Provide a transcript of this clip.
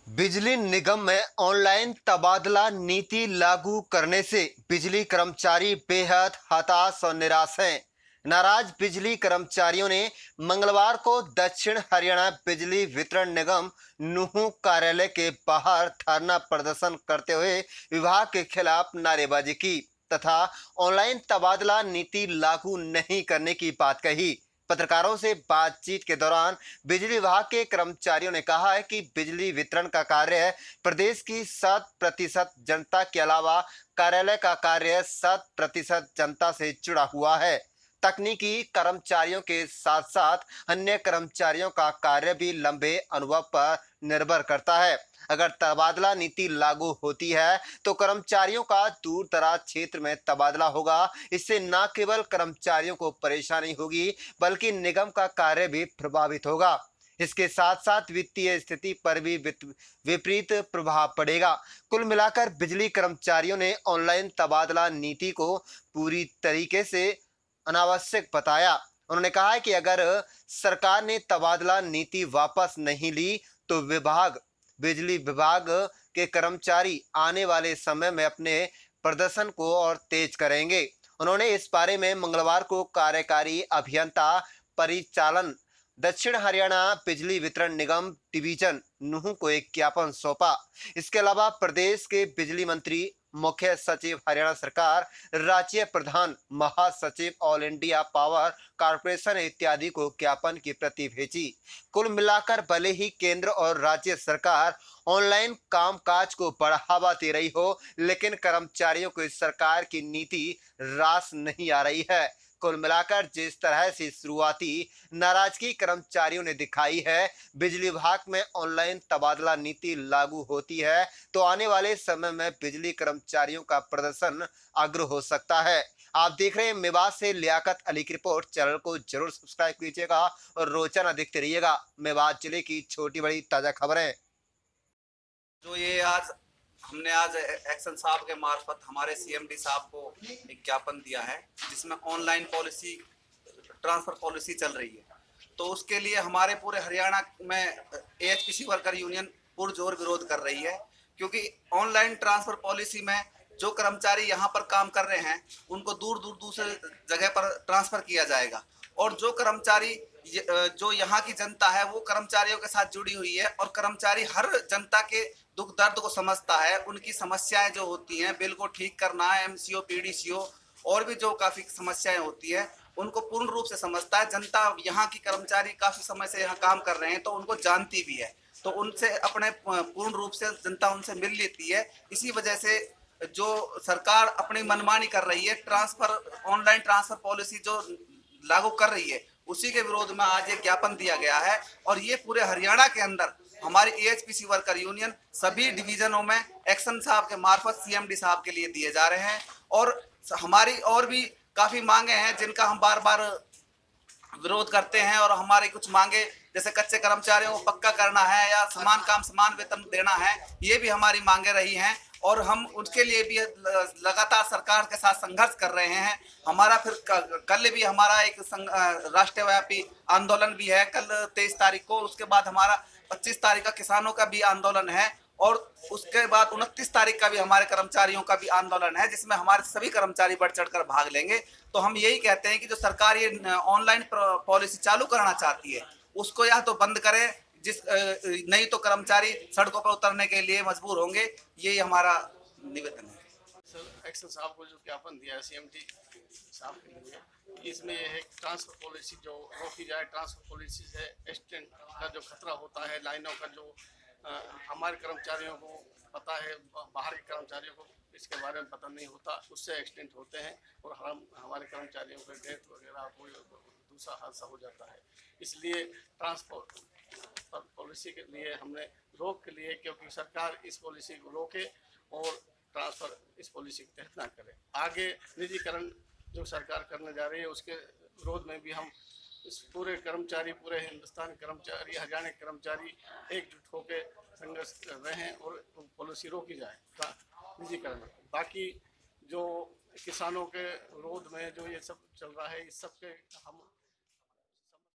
बिजली निगम में ऑनलाइन तबादला नीति लागू करने से बिजली कर्मचारी बेहद हताश और निराश हैं। नाराज बिजली कर्मचारियों ने मंगलवार को दक्षिण हरियाणा बिजली वितरण निगम नूहू कार्यालय के बाहर धरना प्रदर्शन करते हुए विभाग के खिलाफ नारेबाजी की तथा ऑनलाइन तबादला नीति लागू नहीं करने की बात कही। पत्रकारों से बातचीत के दौरान बिजली विभाग के कर्मचारियों ने कहा है कि बिजली वितरण का कार्य प्रदेश की 100% जनता के अलावा कार्यालय का कार्य 100% जनता से जुड़ा हुआ है। तकनीकी कर्मचारियों के साथ साथ अन्य कर्मचारियों का कार्य भी लंबे अनुभव पर निर्भर करता है। अगर तबादला नीति लागू होती है तो कर्मचारियों का दूर दराज क्षेत्र में तबादला होगा। इससे न केवल कर्मचारियों को परेशानी होगी बल्कि निगम का कार्य भी प्रभावित होगा। इसके साथ साथ वित्तीय स्थिति पर भी विपरीत प्रभाव पड़ेगा। कुल मिलाकर बिजली कर्मचारियों ने ऑनलाइन तबादला नीति को पूरी तरीके से अनावश्यक बताया। उन्होंने कहा है कि अगर सरकार ने तबादला नीति वापस नहीं ली तो बिजली विभाग के कर्मचारी आने वाले समय में अपने प्रदर्शन को और तेज करेंगे। उन्होंने इस बारे में मंगलवार को कार्यकारी अभियंता परिचालन दक्षिण हरियाणा बिजली वितरण निगम डिवीजन नूहू को एक ज्ञापन सौंपा। इसके अलावा प्रदेश के बिजली मंत्री, मुख्य सचिव हरियाणा सरकार, राज्य प्रधान महासचिव ऑल इंडिया पावर कॉर्पोरेशन इत्यादि को ज्ञापन की प्रति भेजी। कुल मिलाकर भले ही केंद्र और राज्य सरकार ऑनलाइन कामकाज को बढ़ावा दे रही हो, लेकिन कर्मचारियों को इस सरकार की नीति रास नहीं आ रही है। कुल मिलाकर जिस तरह से शुरुआती नाराजगी कर्मचारियों ने दिखाई है, बिजली विभाग में ऑनलाइन तबादला नीति लागू होती है तो आने वाले समय में बिजली कर्मचारियों का प्रदर्शन अग्र हो सकता है। आप देख रहे हैं मेवात से लियाकत अली की रिपोर्ट। चैनल को जरूर सब्सक्राइब कीजिएगा और रोजाना देखते रहिएगा मेवात जिले की छोटी बड़ी ताजा खबरें। जो ये आज एक्शन साहब के मार्फत हमारे सीएमडी साहब को एक ज्ञापन दिया है जिसमें ऑनलाइन पॉलिसी ट्रांसफर पॉलिसी चल रही है, तो उसके लिए हमारे पूरे हरियाणा में एएचपीसी वर्कर यूनियन पुरजोर विरोध कर रही है। क्योंकि ऑनलाइन ट्रांसफर पॉलिसी में जो कर्मचारी यहाँ पर काम कर रहे हैं उनको दूर दूर दूसरे जगह पर ट्रांसफर किया जाएगा और जो कर्मचारी जो यहाँ की जनता है वो कर्मचारियों के साथ जुड़ी हुई है और कर्मचारी हर जनता के दुख दर्द को समझता है। उनकी समस्याएं जो होती हैं बिल को ठीक करना, एमसीओ, पीडीसीओ और भी जो काफी समस्याएं होती हैं उनको पूर्ण रूप से समझता है। जनता यहाँ की कर्मचारी काफी समय से यहाँ काम कर रहे हैं तो उनको जानती भी है, तो उनसे अपने पूर्ण रूप से जनता उनसे मिल लेती है। इसी वजह से जो सरकार अपनी मनमानी कर रही है, ऑनलाइन ट्रांसफर पॉलिसी जो लागू कर रही है, उसी के विरोध में आज ये ज्ञापन दिया गया है। और ये पूरे हरियाणा के अंदर हमारी एएचपीसी वर्कर यूनियन सभी डिवीजनों में एक्शन साहब के मार्फत सीएमडी साहब के लिए दिए जा रहे हैं। और हमारी और भी काफी मांगे हैं जिनका हम बार बार विरोध करते हैं और हमारी कुछ मांगे जैसे कच्चे कर्मचारियों को पक्का करना है या समान काम समान वेतन देना है, ये भी हमारी मांगे रही हैं और हम उसके लिए भी लगातार सरकार के साथ संघर्ष कर रहे हैं। हमारा फिर कल भी हमारा एक राष्ट्रव्यापी आंदोलन भी है, कल 23 तारीख को। उसके बाद हमारा 25 तारीख का किसानों का भी आंदोलन है और उसके बाद 29 तारीख का भी हमारे कर्मचारियों का भी आंदोलन है जिसमें हमारे सभी कर्मचारी बढ़ चढ़कर भाग लेंगे। तो हम यही कहते हैं कि जो सरकार ये ऑनलाइन पॉलिसी चालू करना चाहती है उसको या तो बंद करें, नहीं तो कर्मचारी सड़कों पर उतरने के लिए मजबूर होंगे। यही हमारा निवेदन है। सर, एक्शन साहब को जो ज्ञापन दिया है सीएमडी साहब के लिए, इसमें यह है ट्रांसफर पॉलिसी जो रोकी जाए। ट्रांसफर पॉलिसी से एक्सीडेंट का जो खतरा होता है, लाइनों का जो हमारे कर्मचारियों को पता है, बाहर के कर्मचारियों को इसके बारे में पता नहीं होता, उससे एक्सीडेंट होते हैं और हमारे कर्मचारियों को डेथ वगैरह कोई दूसरा हादसा हो जाता है। इसलिए ट्रांसपोर्ट पॉलिसी के लिए हमने रोक के लिए, क्योंकि सरकार इस पॉलिसी को रोके और ट्रांसफ़र इस पॉलिसी के तहत ना करे। आगे निजीकरण जो सरकार करने जा रही है उसके विरोध में भी हम इस पूरे कर्मचारी, पूरे हिंदुस्तान कर्मचारी, हरियाणा के कर्मचारी एकजुट होकर संघर्ष कर रहे हैं और पॉलिसी रोकी जाए निजीकरण। बाकी जो किसानों के विरोध में जो ये सब चल रहा है, इस सब के हम